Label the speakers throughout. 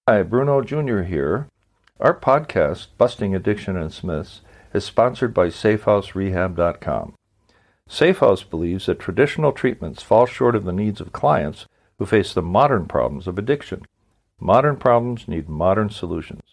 Speaker 1: Hi, Bruno Jr. here. Our podcast, Busting Addiction and Smiths, is sponsored by SafeHouseRehab.com. SafeHouse believes that traditional treatments fall short of the needs of clients who face the modern problems of addiction. Modern problems need modern solutions.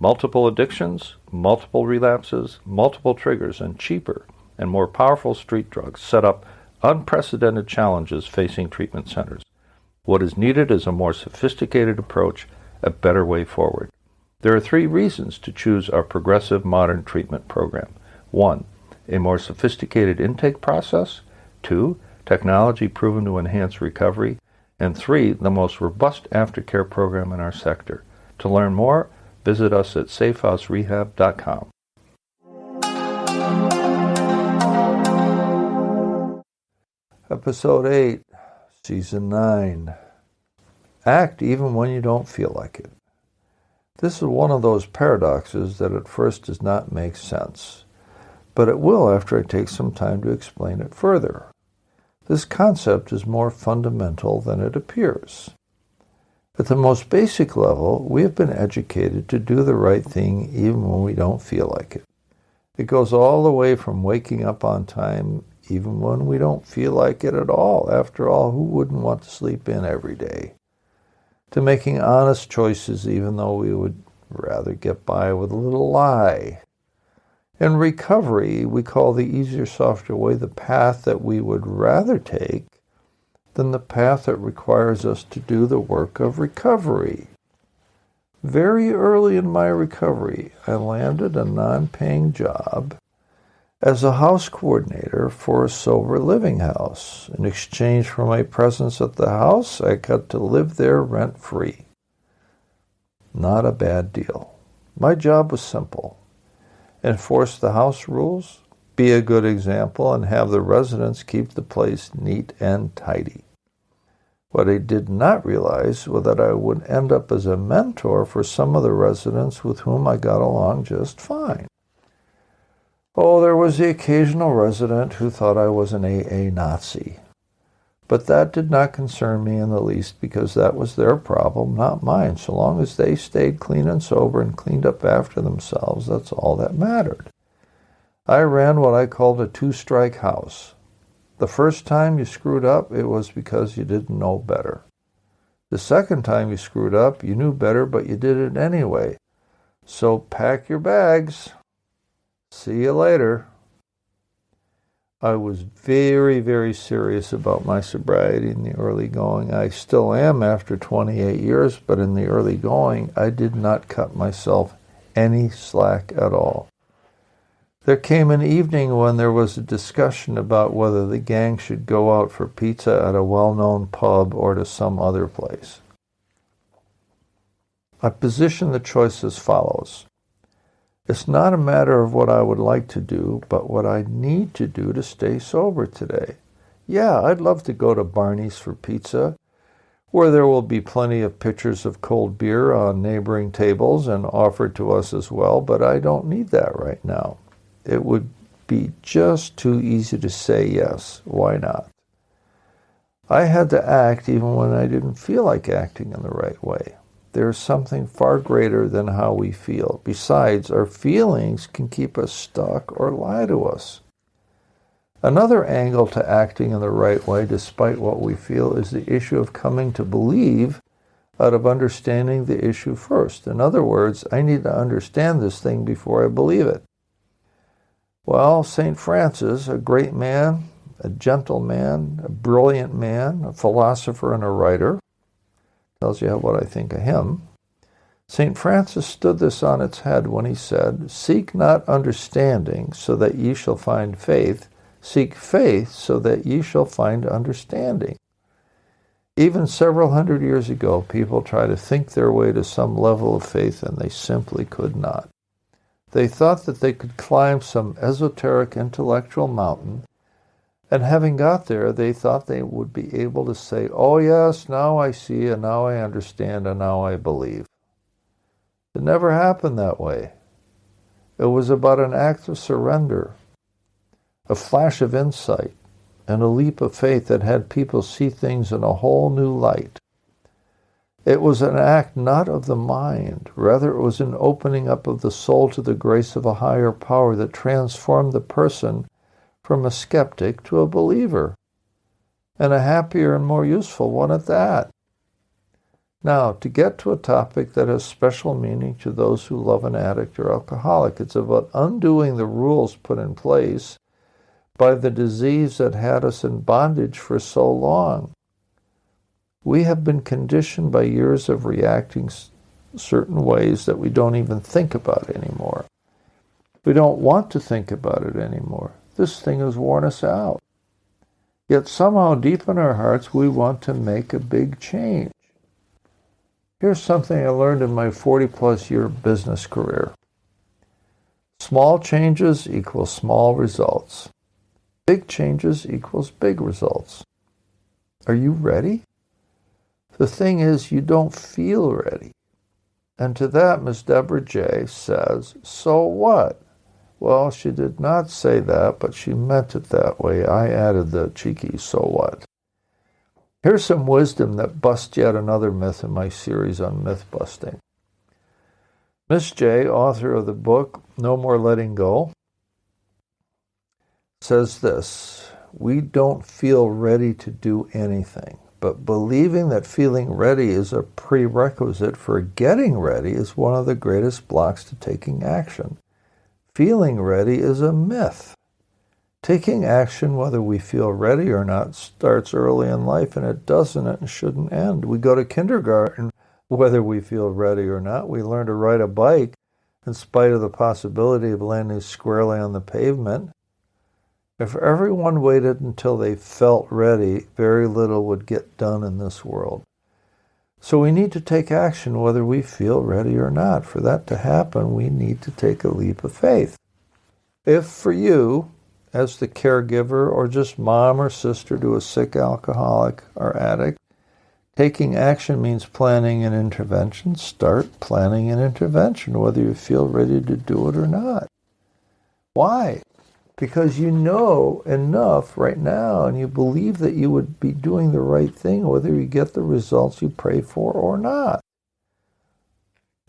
Speaker 1: Multiple addictions, multiple relapses, multiple triggers, and cheaper and more powerful street drugs set up unprecedented challenges facing treatment centers. What is needed is a more sophisticated approach, a better way forward. There are 3 reasons to choose our progressive modern treatment program. 1, a more sophisticated intake process. 2, technology proven to enhance recovery. And 3, the most robust aftercare program in our sector. To learn more, visit us at SafeHouseRehab.com. Episode 8, Season 9. Act even when you don't feel like it. This is one of those paradoxes that at first does not make sense, but it will after I take some time to explain it further. This concept is more fundamental than it appears. At the most basic level, we have been educated to do the right thing even when we don't feel like it. It goes all the way from waking up on time even when we don't feel like it at all. After all, who wouldn't want to sleep in every day? To making honest choices even though we would rather get by with a little lie. In recovery, we call the easier, softer way the path that we would rather take than the path that requires us to do the work of recovery. Very early in my recovery, I landed a non-paying job as a house coordinator for a sober living house. In exchange for my presence at the house, I got to live there rent-free. Not a bad deal. My job was simple. Enforce the house rules, be a good example, and have the residents keep the place neat and tidy. What I did not realize was that I would end up as a mentor for some of the residents with whom I got along just fine. Oh, there was the occasional resident who thought I was an AA Nazi. But that did not concern me in the least because that was their problem, not mine. So long as they stayed clean and sober and cleaned up after themselves, that's all that mattered. I ran what I called a 2-strike house. The first time you screwed up, it was because you didn't know better. The second time you screwed up, you knew better, but you did it anyway. So pack your bags. See you later. I was very, very serious about my sobriety in the early going. I still am after 28 years, but in the early going, I did not cut myself any slack at all. There came an evening when there was a discussion about whether the gang should go out for pizza at a well-known pub or to some other place. I positioned the choice as follows. It's not a matter of what I would like to do, but what I need to do to stay sober today. Yeah, I'd love to go to Barney's for pizza, where there will be plenty of pitchers of cold beer on neighboring tables and offered to us as well, but I don't need that right now. It would be just too easy to say yes. Why not? I had to act even when I didn't feel like acting in the right way. There's something far greater than how we feel. Besides, our feelings can keep us stuck or lie to us. Another angle to acting in the right way despite what we feel is the issue of coming to believe out of understanding the issue first. In other words, I need to understand this thing before I believe it. Well, St. Francis, a great man, a gentle man, a brilliant man, a philosopher and a writer, tells you what I think of him. St. Francis stood this on its head when he said, "Seek not understanding so that ye shall find faith. Seek faith so that ye shall find understanding." Even several hundred years ago, people tried to think their way to some level of faith, and they simply could not. They thought that they could climb some esoteric intellectual mountain, and having got there, they thought they would be able to say, "Oh yes, now I see, and now I understand, and now I believe." It never happened that way. It was about an act of surrender, a flash of insight, and a leap of faith that had people see things in a whole new light. It was an act not of the mind. Rather, it was an opening up of the soul to the grace of a higher power that transformed the person from a skeptic to a believer, and a happier and more useful one at that. Now, to get to a topic that has special meaning to those who love an addict or alcoholic, it's about undoing the rules put in place by the disease that had us in bondage for so long. We have been conditioned by years of reacting certain ways that we don't even think about anymore. We don't want to think about it anymore. This thing has worn us out. Yet somehow deep in our hearts, we want to make a big change. Here's something I learned in my 40-plus year business career. Small changes equal small results. Big changes equals big results. Are you ready? The thing is, you don't feel ready. And to that, Miss Deborah J. says, so what? Well, she did not say that, but she meant it that way. I added the cheeky so what. Here's some wisdom that busts yet another myth in my series on myth busting. Miss J., author of the book No More Letting Go, says this: we don't feel ready to do anything. But believing that feeling ready is a prerequisite for getting ready is one of the greatest blocks to taking action. Feeling ready is a myth. Taking action, whether we feel ready or not, starts early in life, and it doesn't and shouldn't end. We go to kindergarten whether we feel ready or not. We learn to ride a bike in spite of the possibility of landing squarely on the pavement. If everyone waited until they felt ready, very little would get done in this world. So we need to take action whether we feel ready or not. For that to happen, we need to take a leap of faith. If for you, as the caregiver or just mom or sister to a sick alcoholic or addict, taking action means planning an intervention, start planning an intervention, whether you feel ready to do it or not. Why? Because you know enough right now and you believe that you would be doing the right thing whether you get the results you pray for or not.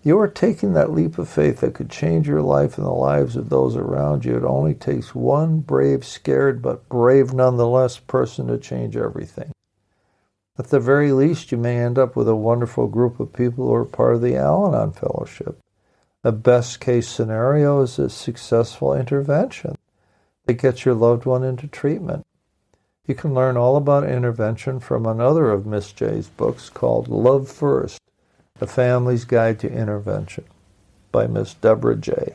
Speaker 1: You are taking that leap of faith that could change your life and the lives of those around you. It only takes one brave, scared, but brave nonetheless person to change everything. At the very least, you may end up with a wonderful group of people who are part of the Al-Anon Fellowship. The best case scenario is a successful intervention that gets your loved one into treatment. You can learn all about intervention from another of Miss J's books called Love First, A Family's Guide to Intervention by Miss Deborah J.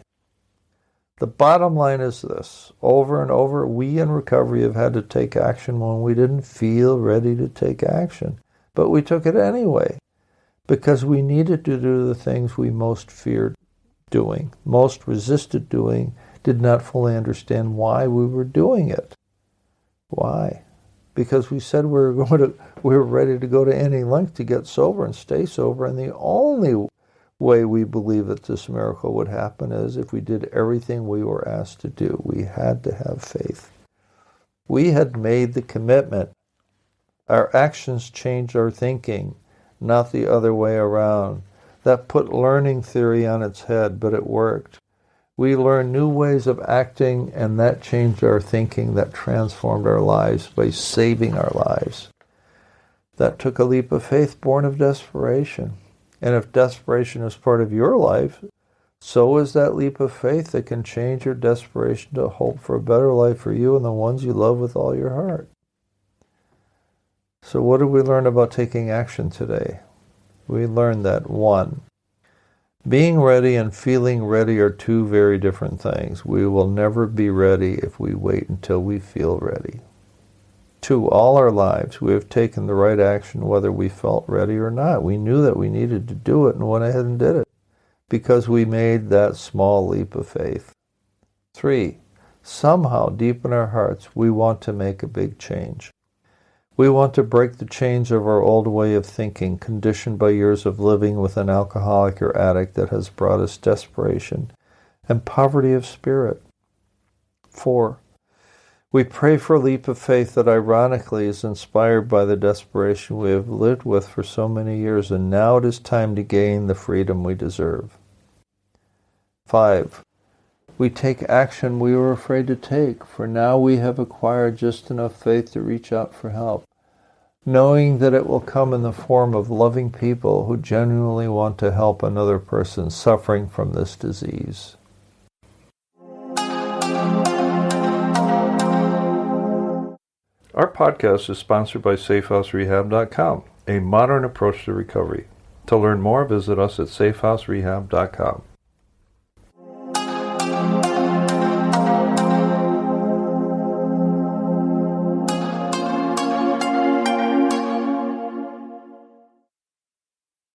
Speaker 1: The bottom line is this: over and over, we in recovery have had to take action when we didn't feel ready to take action. But we took it anyway, because we needed to do the things we most feared doing, most resisted doing, did not fully understand why we were doing it. Why? Because we said we were ready to go to any length to get sober and stay sober, and the only way we believe that this miracle would happen is if we did everything we were asked to do. We had to have faith. We had made the commitment. Our actions changed our thinking, not the other way around. That put learning theory on its head, but it worked. We learned new ways of acting, and that changed our thinking, that transformed our lives by saving our lives. That took a leap of faith born of desperation. And if desperation is part of your life, so is that leap of faith that can change your desperation to hope for a better life for you and the ones you love with all your heart. So what did we learn about taking action today? We learned that 1, being ready and feeling ready are two very different things. We will never be ready if we wait until we feel ready. 2, all our lives we have taken the right action whether we felt ready or not. We knew that we needed to do it and went ahead and did it because we made that small leap of faith. 3, somehow deep in our hearts we want to make a big change. We want to break the chains of our old way of thinking, conditioned by years of living with an alcoholic or addict that has brought us desperation and poverty of spirit. 4, We pray for a leap of faith that ironically is inspired by the desperation we have lived with for so many years, and now it is time to gain the freedom we deserve. 5. We take action we were afraid to take, for now we have acquired just enough faith to reach out for help, knowing that it will come in the form of loving people who genuinely want to help another person suffering from this disease. Our podcast is sponsored by SafeHouseRehab.com, a modern approach to recovery. To learn more, visit us at SafeHouseRehab.com.